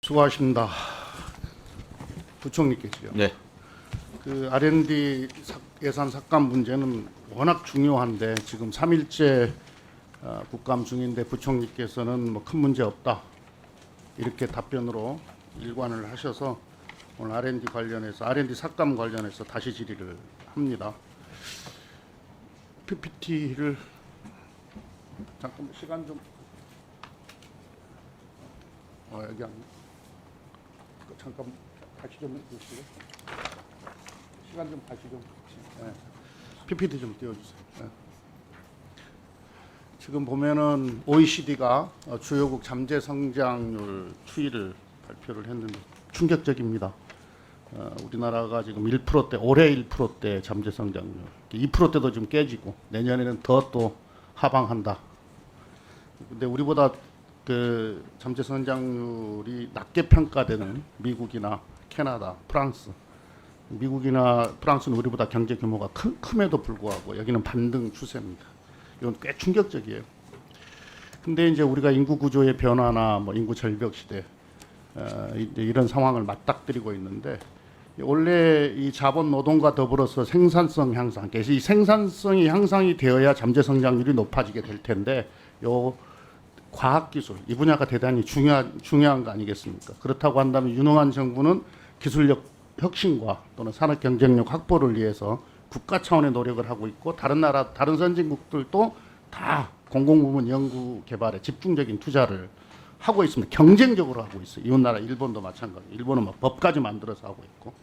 수고하십니다. 부총리께서요. 네. 그 R&D 예산 삭감 문제는 워낙 중요한데 지금 3일째 국감 중인데 부총리께서는 뭐 큰 문제 없다 이렇게 답변으로 일관을 하셔서 오늘 R&D 관련해서 R&D 삭감 관련해서 다시 질의를 합니다. PPT를 잠깐만 시간 좀 여기 잠깐 다시 좀 해주시고 시간 좀 다시 좀 PPT 좀 띄워주세요. 지금 보면은 OECD가 주요국 잠재 성장률 추이를 발표를 했는데 충격적입니다. 우리나라가 지금 1%대 올해 1%대 잠재 성장률 2%대도 좀 깨지고 내년에는 더 또 하방한다. 근데 우리보다 그 잠재 성장률이 낮게 평가되는 미국이나 캐나다, 프랑스, 미국이나 프랑스는 우리보다 경제 규모가 큼에도 불구하고 여기는 반등 추세입니다. 이건 꽤 충격적이에요. 근데 이제 우리가 인구 구조의 변화나 뭐 인구 절벽 시대 이제 이런 상황을 맞닥뜨리고 있는데 원래 이 자본 노동과 더불어서 생산성 향상, 그래서 이 생산성이 향상이 되어야 잠재 성장률이 높아지게 될 텐데 요 과학기술 이 분야가 대단히 중요한 거 아니겠습니까? 그렇다고 한다면 유능한 정부는 기술력 혁신과 또는 산업 경쟁력 확보를 위해서 국가 차원의 노력을 하고 있고 다른 선진국들도 다 공공부문 연구 개발에 집중적인 투자를 하고 있습니다. 경쟁적으로 하고 있어요. 이웃나라 일본도 마찬가지. 일본은 막 법까지 만들어서 하고 있고.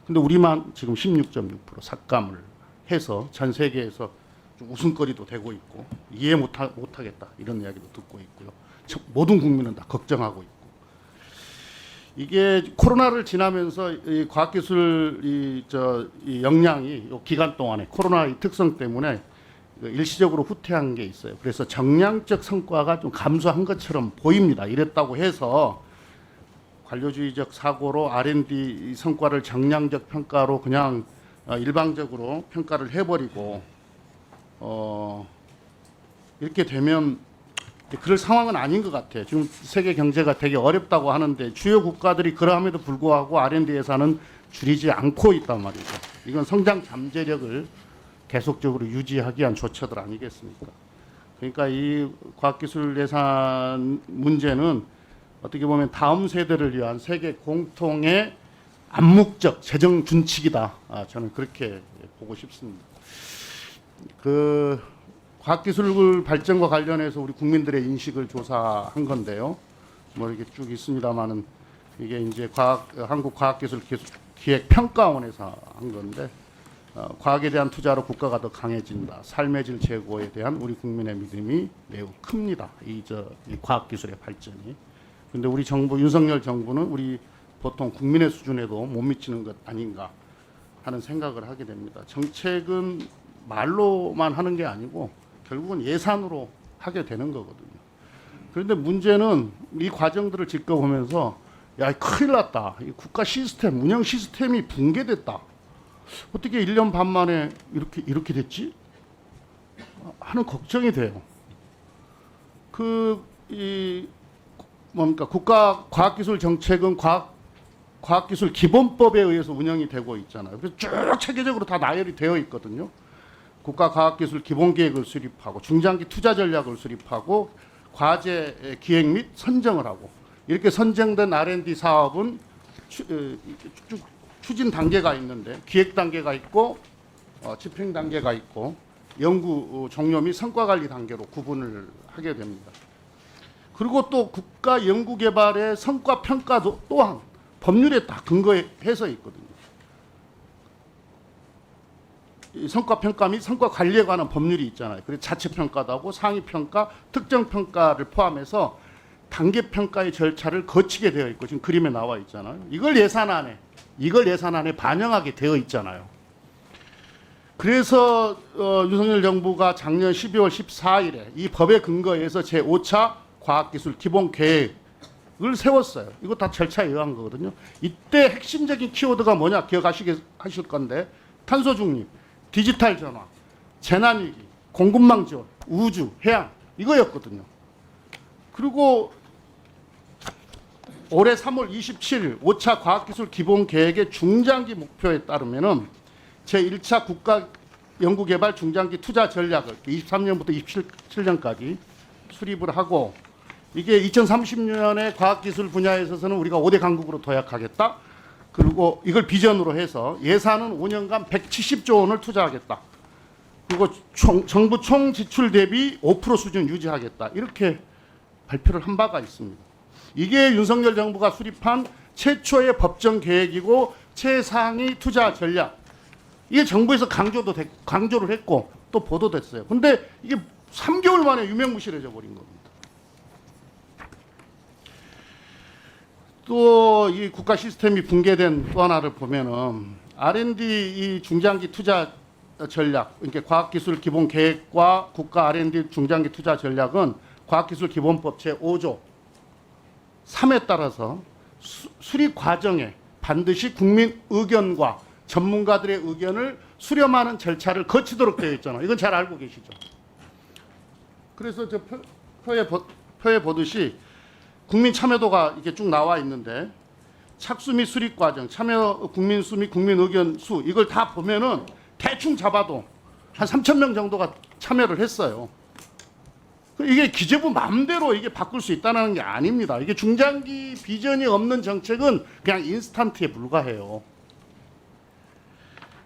근데 우리만 지금 16.6% 삭감을 해서 전 세계에서 좀 웃음거리도 되고 있고 이해 못하겠다 이런 이야기도 듣고 있고요. 모든 국민은 다 걱정하고 있고 이게 코로나를 지나면서 이 과학기술 이 역량이 이 기간 동안에 코로나의 특성 때문에 일시적으로 후퇴한 게 있어요. 그래서 정량적 성과가 좀 감소한 것처럼 보입니다. 이랬다고 해서 관료주의적 사고로 R&D 성과를 정량적 평가로 그냥 일방적으로 평가를 해버리고 이렇게 되면 그럴 상황은 아닌 것 같아요. 지금 세계 경제가 되게 어렵다고 하는데 주요 국가들이 그러함에도 불구하고 R&D 예산은 줄이지 않고 있단 말이죠. 이건 성장 잠재력을 계속적으로 유지하기 위한 조처들 아니겠습니까? 그러니까 이 과학기술 예산 문제는 어떻게 보면 다음 세대를 위한 세계 공통의 암묵적 재정 준칙이다. 저는 그렇게 보고 싶습니다. 그 과학기술 발전과 관련해서 우리 국민들의 인식을 조사한 건데요. 뭐 이렇게 쭉 있습니다만은 이게 이제 한국과학기술기획평가원에서 한 건데 과학에 대한 투자로 국가가 더 강해진다. 삶의 질 제고에 대한 우리 국민의 믿음이 매우 큽니다. 이 과학기술의 발전이. 근데 우리 정부 윤석열 정부는 우리 보통 국민의 수준에도 못 미치는 것 아닌가 하는 생각을 하게 됩니다. 정책은 말로만 하는 게 아니고 결국은 예산으로 하게 되는 거거든요. 그런데 문제는 이 과정들을 지켜보면서 야, 큰일 났다. 이 국가 시스템, 운영 시스템이 붕괴됐다. 어떻게 1년 반 만에 이렇게 됐지? 하는 걱정이 돼요. 국가 과학기술 정책은 과학기술 기본법에 의해서 운영이 되고 있잖아요. 그래서 쭉 체계적으로 다 나열이 되어 있거든요. 국가과학기술 기본계획을 수립하고 중장기 투자 전략을 수립하고 과제 기획 및 선정을 하고 이렇게 선정된 R&D 사업은 추진 단계가 있는데 기획 단계가 있고 집행 단계가 있고 연구 종료 및 성과 관리 단계로 구분을 하게 됩니다. 그리고 또 국가 연구 개발의 성과 평가도 또한 법률에 다 근거해서 있거든요. 성과 평가 및 성과 관리에 관한 법률이 있잖아요. 그래서 자체 평가도 하고 상위 평가, 특정 평가를 포함해서 단계 평가의 절차를 거치게 되어 있고 지금 그림에 나와 있잖아요. 이걸 예산안에 반영하게 되어 있잖아요. 그래서 윤석열 정부가 작년 12월 14일에 이 법에 근거해서 제5차 과학기술 기본계획을 세웠어요. 이거 다 절차에 의한 거거든요. 이때 핵심적인 키워드가 뭐냐 기억하실 건데 탄소 중립, 디지털 전환, 재난위기, 공급망 지원, 우주, 해양 이거였거든요. 그리고 올해 3월 27일 5차 과학기술 기본계획의 중장기 목표에 따르면은 제1차 국가연구개발 중장기 투자 전략을 23년부터 27년까지 수립을 하고, 이게 2030년에 과학기술 분야에 있어서는 우리가 5대 강국으로 도약하겠다. 그리고 이걸 비전으로 해서 예산은 5년간 170조 원을 투자하겠다. 그리고 정부 총 지출 대비 5% 수준 유지하겠다. 이렇게 발표를 한 바가 있습니다. 이게 윤석열 정부가 수립한 최초의 법정 계획이고 최상위 투자 전략. 이게 정부에서 강조를 했고 또 보도됐어요. 근데 이게 3개월 만에 유명무실해져 버린 겁니다. 또 이 국가 시스템이 붕괴된 또 하나를 보면은 R&D 이 중장기 투자 전략, 그러니까 과학기술 기본 계획과 국가 R&D 중장기 투자 전략은 과학기술 기본법 제5조 3에 따라서 수립 과정에 반드시 국민 의견과 전문가들의 의견을 수렴하는 절차를 거치도록 되어 있잖아요. 이건 잘 알고 계시죠? 그래서 저 표에 보듯이 국민 참여도가 이게 쭉 나와 있는데 착수 및 수립 과정, 참여 국민 수 및 국민 의견 수 이걸 다 보면은 대충 잡아도 한 3,000명 정도가 참여를 했어요. 이게 기재부 마음대로 이게 바꿀 수 있다는 게 아닙니다. 이게 중장기 비전이 없는 정책은 그냥 인스턴트에 불과해요.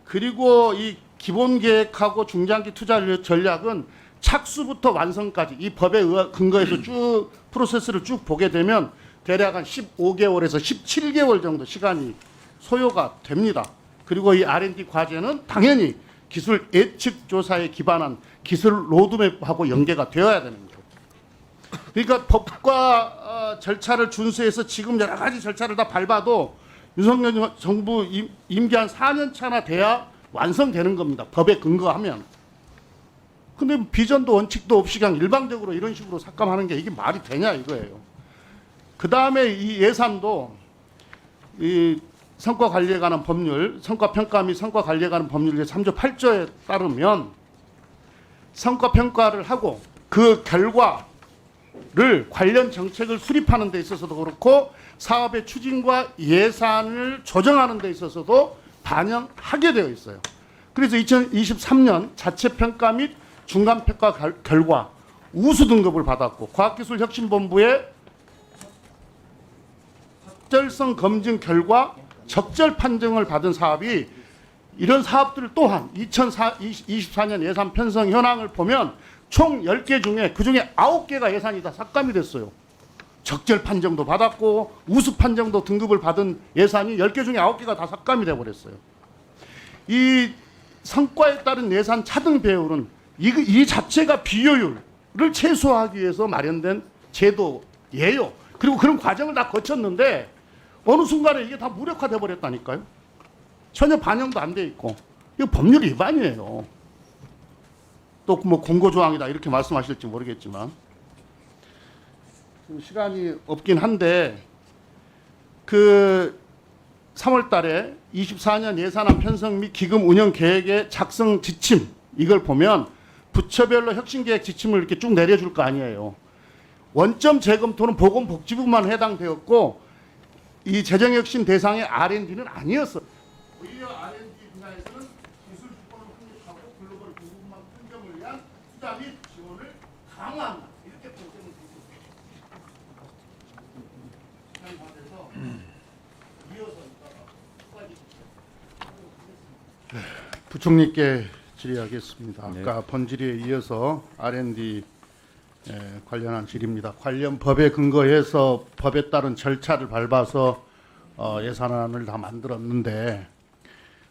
그리고 이 기본 계획하고 중장기 투자 전략은 착수부터 완성까지 이 법에 근거해서 쭉 프로세스를 쭉 보게 되면 대략 한 15개월에서 17개월 정도 시간이 소요가 됩니다. 그리고 이 R&D 과제는 당연히 기술 예측 조사에 기반한 기술 로드맵하고 연계가 되어야 되는 거죠. 그러니까 법과 절차를 준수해서 지금 여러 가지 절차를 다 밟아도 윤석열 정부 임기 한 4년 차나 돼야 완성되는 겁니다. 법에 근거하면. 근데 비전도 원칙도 없이 그냥 일방적으로 이런 식으로 삭감하는 게 이게 말이 되냐 이거예요. 그 다음에 이 예산도 이 성과 관리에 관한 법률, 성과 평가 및 성과 관리에 관한 법률 3조 8조에 따르면 성과 평가를 하고 그 결과를 관련 정책을 수립하는 데 있어서도 그렇고 사업의 추진과 예산을 조정하는 데 있어서도 반영하게 되어 있어요. 그래서 2023년 자체 평가 및 중간 평가 결과 우수 등급을 받았고 과학기술혁신본부의 적절성 검증 결과 적절 판정을 받은 사업이 이런 사업들 또한 2024년 예산 편성 현황을 보면 총 10개 중에 그중에 9개가 예산이 다 삭감이 됐어요. 적절 판정도 받았고 우수 판정도 등급을 받은 예산이 10개 중에 9개가 다 삭감이 돼버렸어요. 이 성과에 따른 예산 차등 배율은 이 자체가 비효율을 최소화하기 위해서 마련된 제도예요. 그리고 그런 과정을 다 거쳤는데 어느 순간에 이게 다 무력화돼 버렸다니까요. 전혀 반영도 안 돼 있고 이거 법률 위반이에요. 또 뭐 공고조항이다 이렇게 말씀하실지 모르겠지만 시간이 없긴 한데 그 3월 달에 24년 예산안 편성 및 기금 운영 계획의 작성 지침 이걸 보면 부처별로 혁신계획 지침을 이렇게 쭉 내려줄 거 아니에요. 원점 재검토는 보건복지부만 해당되었고 이 재정혁신 대상의 R&D는 아니었어. 오히려 R&D 분야에서는 기술 주권을 확립하고 글로벌 공급망 편점을 위한 투자 및 지원을 강화한다. 이렇게 보시면 되겠습니다. 부총리께 질의하겠습니다. 아까 본질의에 이어서 R&D 관련한 질의입니다. 관련 법에 근거해서 법에 따른 절차를 밟아서 예산안을 다 만들었는데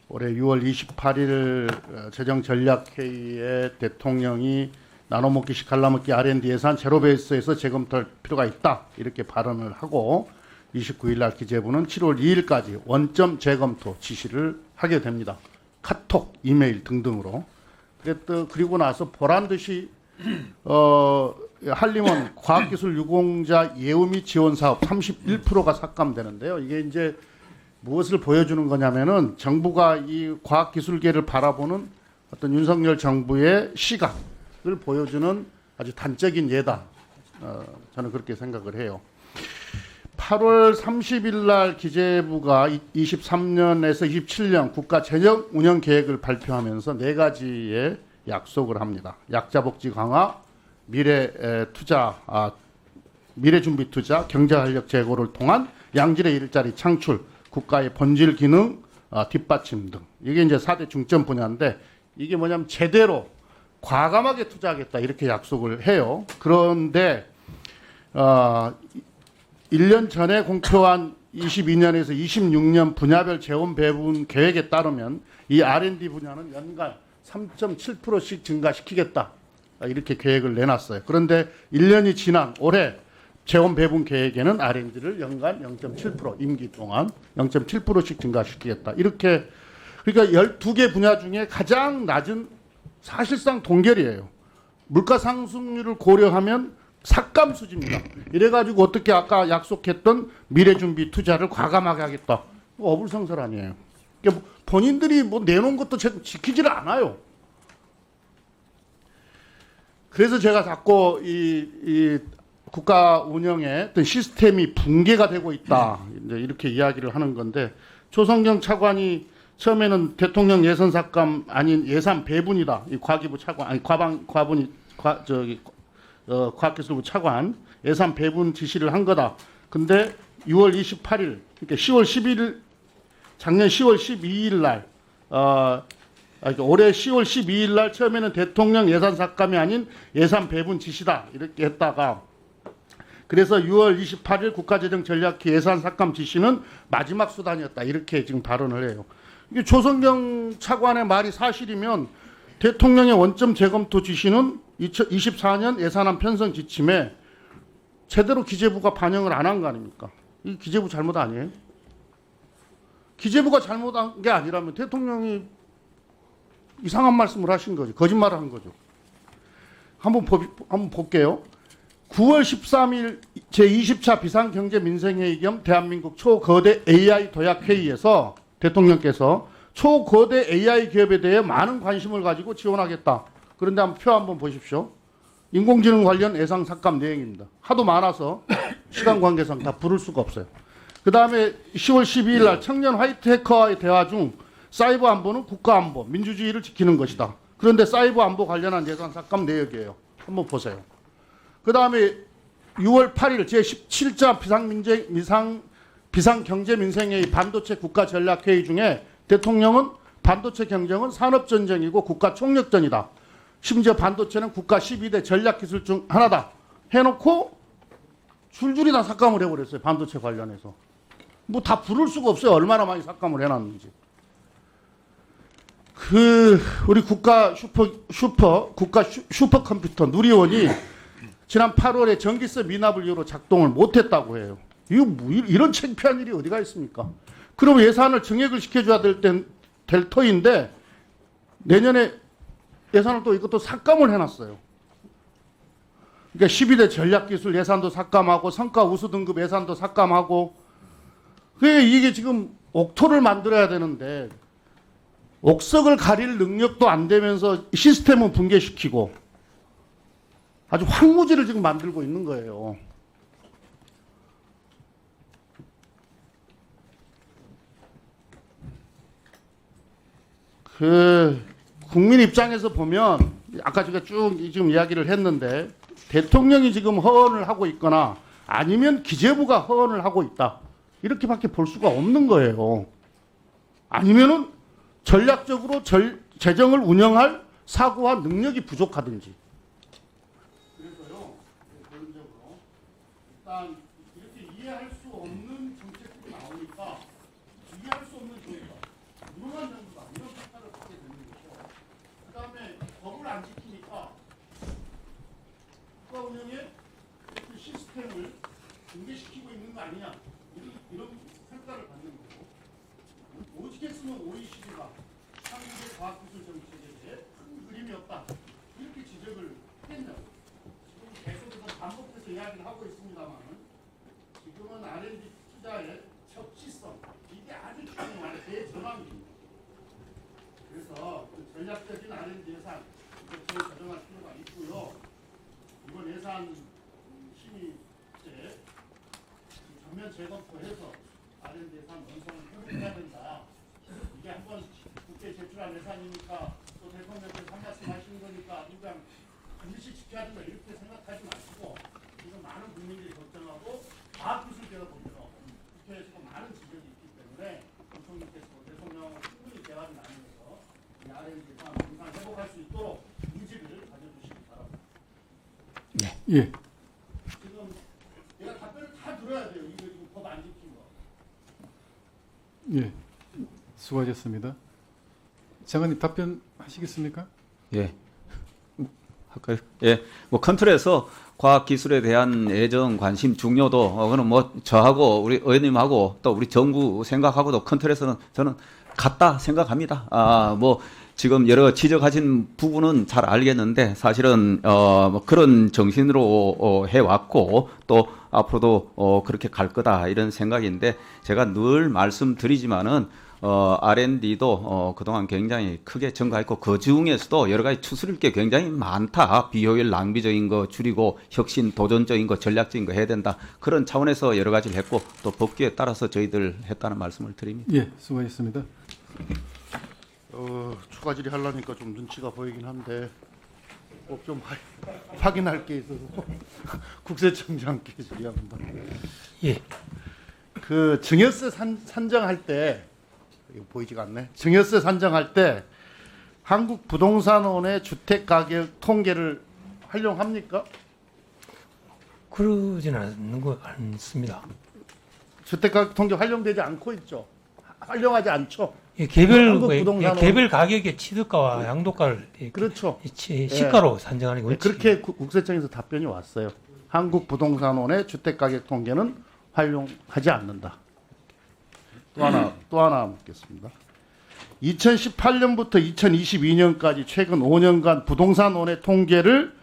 올해 6월 28일 재정전략회의에 대통령이 나눠먹기식 갈라먹기 R&D 예산 제로 베이스에서 재검토할 필요가 있다 이렇게 발언을 하고 29일 날 기재부는 7월 2일까지 원점 재검토 지시를 하게 됩니다. 카톡, 이메일 등등으로. 그리고 나서 보란듯이 한림원 과학기술 유공자 예우 및 지원 사업 31%가 삭감되는데요. 이게 이제 무엇을 보여주는 거냐면은 정부가 이 과학기술계를 바라보는 어떤 윤석열 정부의 시각을 보여주는 아주 단적인 예다. 저는 그렇게 생각을 해요. 8월 30일 날 기재부가 23년에서 27년 국가 재정 운영 계획을 발표하면서 네 가지의 약속을 합니다. 약자 복지 강화, 미래 투자, 미래 준비 투자, 경제 활력 제고를 통한 양질의 일자리 창출, 국가의 본질 기능 뒷받침 등. 이게 이제 4대 중점 분야인데 이게 뭐냐면 제대로 과감하게 투자하겠다 이렇게 약속을 해요. 그런데 1년 전에 공표한 22년에서 26년 분야별 재원 배분 계획에 따르면 이 R&D 분야는 연간 3.7%씩 증가시키겠다. 이렇게 계획을 내놨어요. 그런데 1년이 지난 올해 재원 배분 계획에는 R&D를 연간 0.7% 임기 동안 0.7%씩 증가시키겠다. 이렇게 그러니까 12개 분야 중에 가장 낮은 사실상 동결이에요. 물가 상승률을 고려하면 삭감 수지입니다. 이래가지고 어떻게 아까 약속했던 미래준비 투자를 과감하게 하겠다. 어불성설 아니에요. 그러니까 본인들이 뭐 내놓은 것도 지키지를 않아요. 그래서 제가 자꾸 이 국가 운영의 어떤 시스템이 붕괴가 되고 있다. 이제 이렇게 이야기를 하는 건데 조성경 차관이 처음에는 대통령 예산 삭감 아닌 예산 배분이다. 이 과기부 차관 아니 과분이 과학기술부 차관 예산 배분 지시를 한 거다. 근데 6월 28일 그러니까 10월 11일 작년 10월 12일 날 올해 10월 12일 날 처음에는 대통령 예산 삭감이 아닌 예산 배분 지시다. 이렇게 했다가 그래서 6월 28일 국가재정전략회 예산 삭감 지시는 마지막 수단이었다. 이렇게 지금 발언을 해요. 이게 조성경 차관의 말이 사실이면 대통령의 원점 재검토 지시는 2024년 예산안 편성 지침에 제대로 기재부가 반영을 안 한 거 아닙니까? 이 기재부 잘못 아니에요? 기재부가 잘못한 게 아니라면 대통령이 이상한 말씀을 하신 거죠. 거짓말을 한 거죠. 한번 볼게요. 9월 13일 제20차 비상경제민생회의 겸 대한민국 초거대 AI 도약회의에서 대통령께서 초거대 AI 기업에 대해 많은 관심을 가지고 지원하겠다. 그런데 표 한번 보십시오. 인공지능 관련 예산 삭감 내용입니다. 하도 많아서 시간 관계상 다 부를 수가 없어요. 그 다음에 10월 12일 날 청년 화이트 해커와의 대화 중 사이버 안보는 국가 안보, 민주주의를 지키는 것이다. 그런데 사이버 안보 관련한 예산 삭감 내역이에요. 한번 보세요. 그 다음에 6월 8일 제17차 비상경제민생회의 반도체 국가전략회의 중에 대통령은 반도체 경쟁은 산업전쟁이고 국가총력전이다. 심지어 반도체는 국가 12대 전략기술 중 하나다. 해놓고 줄줄이 다 삭감을 해버렸어요. 반도체 관련해서. 뭐 다 부를 수가 없어요. 얼마나 많이 삭감을 해놨는지. 우리 국가 슈퍼컴퓨터 누리원이 지난 8월에 전기세 미납을 이유로 작동을 못했다고 해요. 이런 창피한 일이 어디가 있습니까? 그럼 예산을 증액을 시켜줘야 될 터인데 내년에 예산을 또 이것도 삭감을 해놨어요. 그러니까 12대 전략기술 예산도 삭감하고 성과 우수 등급 예산도 삭감하고 이게 지금 옥토를 만들어야 되는데 옥석을 가릴 능력도 안 되면서 시스템은 붕괴시키고 아주 황무지를 지금 만들고 있는 거예요. 국민 입장에서 보면 아까 제가 쭉 지금 이야기를 했는데 대통령이 지금 허언을 하고 있거나 아니면 기재부가 허언을 하고 있다. 이렇게밖에 볼 수가 없는 거예요. 아니면은 전략적으로 재정을 운영할 사고와 능력이 부족하든지. 그래서요, 결론적으로 일단 이렇게 이해할 수 없는 정책들이 나오니까 이해할 수 없는 정책, 무능한 정부다 이런 평가를 받게 되는 거죠. 그 다음에 법을 안 지키니까 국가 운영의 그 시스템을 붕괴시키고 있는 거 아니냐 이런 평가를 받는 거고 오직했으면 OECD가 한국의 과학기술 정책에 대해 큰 그림이 없다 이렇게 지적을 했냐고. 지금 계속해서 반복해서 이야기를 하고 있습니다만 지금은 R&D 투자의 적시성 이게 아주 중요한 대전환입니다. 그래서 그 전략적인 R&D 예산 이것을 조정할 필요가 있고요. 이번 예산 심의 때 전면 부터 해서 R&D 예산 완성을 회복해야 된다. 이게 한번 국회 제출한 예산이니까 또 대통령께서 한 말씀 하시는 거니까 그냥 반드시 지켜야 된다 이렇게 생각하지 마시고 지금 많은 국민들이 걱정하고 과학기술계가 보면 국회에서 많은 지적이 있기 때문에 대통령께서 대통령하고 충분히 대화를 나누면서 이 R&D 예산 항상 회복할 수 있도록 의지를 가져주시기 바랍니다. 네. 예. 지금 내가 답변을 다 들어야 돼요. 이거 지금 법 안 지킨 거. 예. 수고하셨습니다. 장관님 답변하시겠습니까? 예. 할까요? 예. 뭐 컨트롤에서 과학 기술에 대한 애정, 관심, 중요도 그거는 뭐 저하고 우리 의원님하고 또 우리 정부 생각하고도 컨트롤에서는 저는 같다 생각합니다. 뭐 지금 여러 지적하신 부분은 잘 알겠는데 사실은 뭐 그런 정신으로 해왔고 또 앞으로도 그렇게 갈 거다 이런 생각인데 제가 늘 말씀드리지만은 R&D도 그동안 굉장히 크게 증가했고 그 중에서도 여러 가지 추스릴 게 굉장히 많다. 비효율 낭비적인 거 줄이고 혁신 도전적인 거 전략적인 거 해야 된다. 그런 차원에서 여러 가지를 했고 또 법규에 따라서 저희들 했다는 말씀을 드립니다. 예. 수고하셨습니다. 추가 질의하려니까 좀 눈치가 보이긴 한데 꼭 좀 확인할 게 있어서 국세청장께 질의합니다. 예. 그 증여세 산정할 때 이거 보이지가 않네. 증여세 산정할 때 한국부동산원의 주택가격 통계를 활용합니까? 그러지는 않습니다. 주택가격 통계 활용되지 않고 있죠. 활용하지 않죠. 예, 개별 한국부동산원- 개별 가격의 취득가와 양도가를 그렇죠. 시가로 산정하는 게 네, 그렇게 국세청에서 답변이 왔어요. 한국부동산원의 주택가격 통계는 활용하지 않는다. 또 하나 묻겠습니다. 2018년부터 2022년까지 최근 5년간 부동산원의 통계를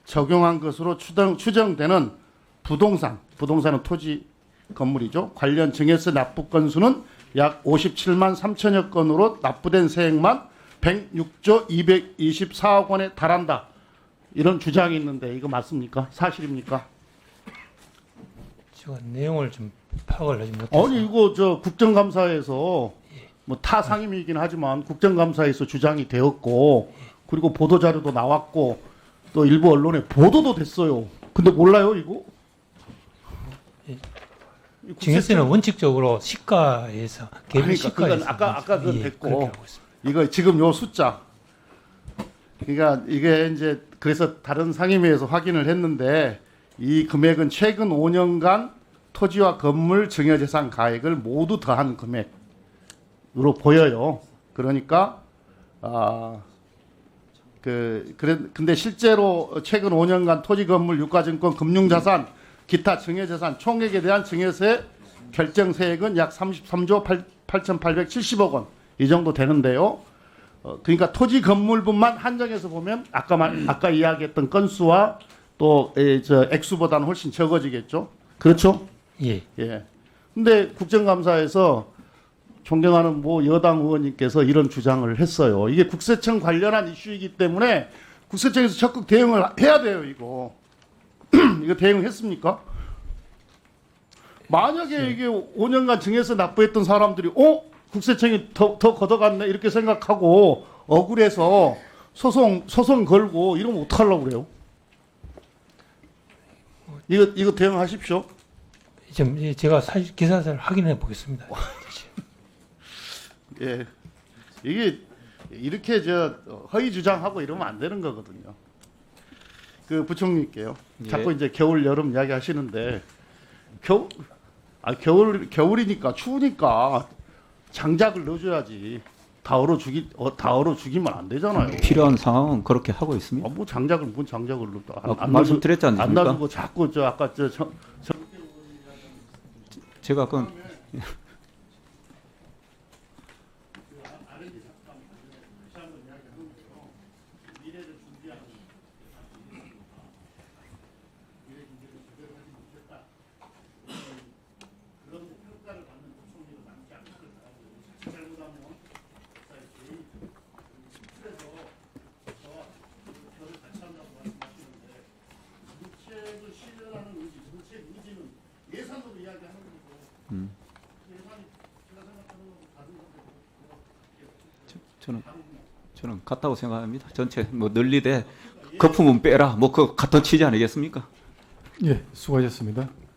적용한 것으로 추정되는 부동산은 토지 건물이죠. 관련 증여세 납부 건수는 약 57만 3천여 건으로 납부된 세액만 106조 224억 원에 달한다. 이런 주장이 있는데 이거 맞습니까? 사실입니까? 제가 내용을 좀 파악을 하지 못해서. 아니 이거 저 국정감사에서 뭐 타 상임이긴 하지만 국정감사에서 주장이 되었고 그리고 보도 자료도 나왔고 또 일부 언론에 보도도 됐어요. 근데 몰라요 이거? 이 증여세는 원칙적으로 시가에서 개별 그러니까 시가에서 그건 아까 그건 예, 됐고 그렇게 하고 있습니다. 이거 지금 요 숫자 그러니까 이게 이제 그래서 다른 상임위에서 확인을 했는데 이 금액은 최근 5년간 토지와 건물 증여재산 가액을 모두 더한 금액으로 보여요. 그러니까 근데 실제로 최근 5년간 토지, 건물, 유가증권, 금융자산, 기타 증여재산 총액에 대한 증여세 결정세액은 약 33조 8,870억 원 이 정도 되는데요. 그러니까 토지 건물분만 한정해서 보면 아까 이야기했던 건수와 또 저 액수보다는 훨씬 적어지겠죠. 그렇죠? 예. 예. 근데 국정감사에서 존경하는 뭐 여당 의원님께서 이런 주장을 했어요. 이게 국세청 관련한 이슈이기 때문에 국세청에서 적극 대응을 해야 돼요, 이거. 이거 대응했습니까? 만약에 이게 5년간 증여세 납부했던 사람들이 국세청이 더 걷어갔네 이렇게 생각하고 억울해서 소송 걸고 이러면 어떡하려고 그래요? 이거 대응하십시오. 지금 제가 사실 기사를 확인해 보겠습니다. 예, 이게 이렇게 저 허위 주장하고 이러면 안 되는 거거든요. 그 부총리께요. 예. 자꾸 이제 겨울 여름 이야기 하시는데 겨울이니까 추우니까 장작을 넣어줘야지. 다 얼어 죽이면 안 되잖아요. 필요한 상황은 그렇게 하고 있습니다. 뭐 장작을 넣다. 말씀드렸지 안 않습니까? 놔두고 자꾸 저 아까 제가 그 저는 같다고 생각합니다. 전체 뭐 늘리되 거품은 빼라. 뭐 그 같은 취지 아니겠습니까? 예, 수고하셨습니다.